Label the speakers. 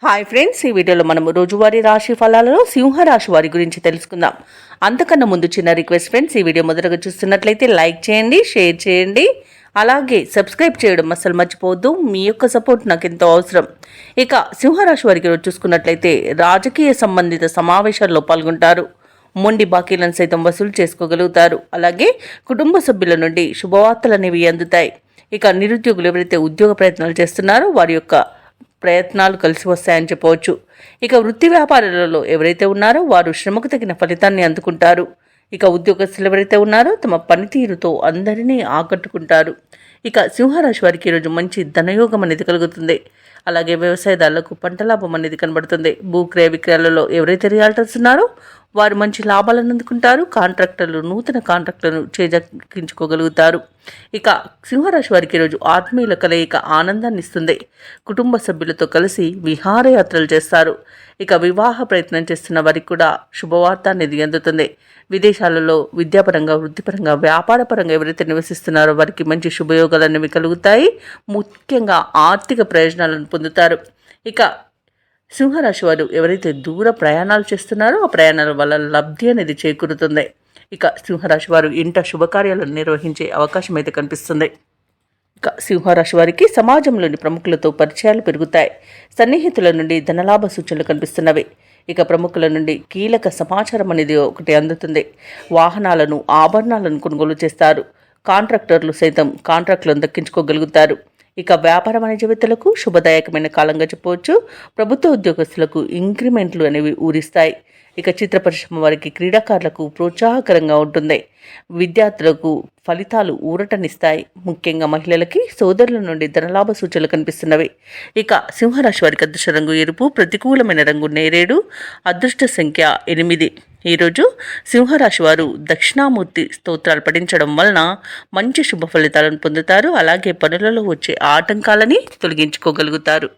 Speaker 1: Hi friends, ఈ వీడియోలో మనం రోజువారీ రాశి ఫలాలలో సింహరాశి వారి గురించి తెలుసుకుందాం. అంతకన్నా ముందు చిన్న రిక్వెస్ట్ ఫ్రెండ్స్, ఈ వీడియో మొదటగా చూస్తున్నట్లయితే లైక్ చేయండి, షేర్ చేయండి, అలాగే సబ్స్క్రైబ్ చేయడం అస్సలు మర్చిపోవద్దు. మీ యొక్క సపోర్ట్ నాకు ఎంతో అవసరం. ఇక సింహరాశి వారికి రోజు చూసుకున్నట్లయితే రాజకీయ సంబంధిత సమావేశాల్లో పాల్గొంటారు. మొండి బాకీలను సైతం వసూలు చేసుకోగలుగుతారు. అలాగే కుటుంబ సభ్యుల నుండి శుభవార్తలు అనేవి అందుతాయి. ఇక నిరుద్యోగులు ఎవరైతే ఉద్యోగ ప్రయత్నాలు చేస్తున్నారో వారి యొక్క ప్రయత్నాలు కలిసి వస్తాయని చెప్పవచ్చు. ఇక వృత్తి వ్యాపారాలలో ఎవరైతే ఉన్నారో వారు శ్రమకు తగిన ఫలితాన్ని అందుకుంటారు. ఇక ఉద్యోగస్తులు ఎవరైతే ఉన్నారో తమ పనితీరుతో అందరినీ ఆకట్టుకుంటారు. ఇక సింహరాశి వారికి ఈరోజు మంచి ధనయోగం అనేది కలుగుతుంది. అలాగే వ్యవసాయదారులకు పంట లాభం అనేది కనబడుతుంది. భూక్రయ విక్రయాలలో ఎవరైతే రియాల్టర్స్ ఉన్నారో వారు మంచి లాభాలను అందుకుంటారు. కాంట్రాక్టర్లు నూతన కాంట్రాక్టులను చేజెక్కించుకోగలుగుతారు. ఇక సింహరాశి వారికి ఈరోజు ఆత్మీయుల కలయిక ఆనందాన్ని ఇస్తుంది. కుటుంబ సభ్యులతో కలిసి విహారయాత్రలు చేస్తారు. ఇక వివాహ ప్రయత్నం చేస్తున్న వారికి కూడా శుభవార్త అనేది అందుతుంది. విదేశాలలో విద్యాపరంగా, వృత్తిపరంగా, వ్యాపారపరంగా ఎవరైతే నివసిస్తున్నారో వారికి మంచి శుభయోగాలు అనేవి కలుగుతాయి. ముఖ్యంగా ఆర్థిక ప్రయోజనాలను పొందుతారు. ఇక సింహరాశి వారు ఎవరైతే దూర ప్రయాణాలు చేస్తున్నారో ఆ ప్రయాణాల వల్ల లబ్ధి అనేది చేకూరుతుంది. ఇక సింహరాశి వారు ఇంట శుభకార్యాలను నిర్వహించే అవకాశం అయితే కనిపిస్తుంది. ఇక సింహరాశి వారికి సమాజంలోని ప్రముఖులతో పరిచయాలు పెరుగుతాయి. సన్నిహితుల నుండి ధనలాభ సూచనలు కనిపిస్తున్నవి. ఇక ప్రముఖుల నుండి కీలక సమాచారం అనేది ఒకటి అందుతుంది. వాహనాలను, ఆభరణాలను కొనుగోలు చేస్తారు. కాంట్రాక్టర్లు సైతం కాంట్రాక్టులను దక్కించుకోగలుగుతారు. ఇక వ్యాపార వాణిజ్యవేత్తలకు శుభదాయకమైన కాలంగా చెప్పవచ్చు. ప్రభుత్వ ఉద్యోగస్తులకు ఇంక్రిమెంట్లు అనేవి ఊరిస్తాయి. ఇక చిత్ర పరిశ్రమ వారికి, క్రీడాకారులకు ప్రోత్సాహకరంగా ఉంటుంది. విద్యార్థులకు ఫలితాలు ఊరటనిస్తాయి. ముఖ్యంగా మహిళలకి సోదరుల నుండి ధనలాభ సూచనలు కనిపిస్తున్నవి. ఇక సింహరాశి వారికి అదృష్ట రంగు ఎరుపు, ప్రతికూలమైన రంగు నేరేడు, అదృష్ట సంఖ్య 8. ఈరోజు సింహరాశి వారు దక్షిణామూర్తి స్తోత్రాలు పఠించడం వలన మంచి శుభ ఫలితాలను పొందుతారు. అలాగే పనులలో వచ్చే ఆటంకాలని తొలగించుకోగలుగుతారు.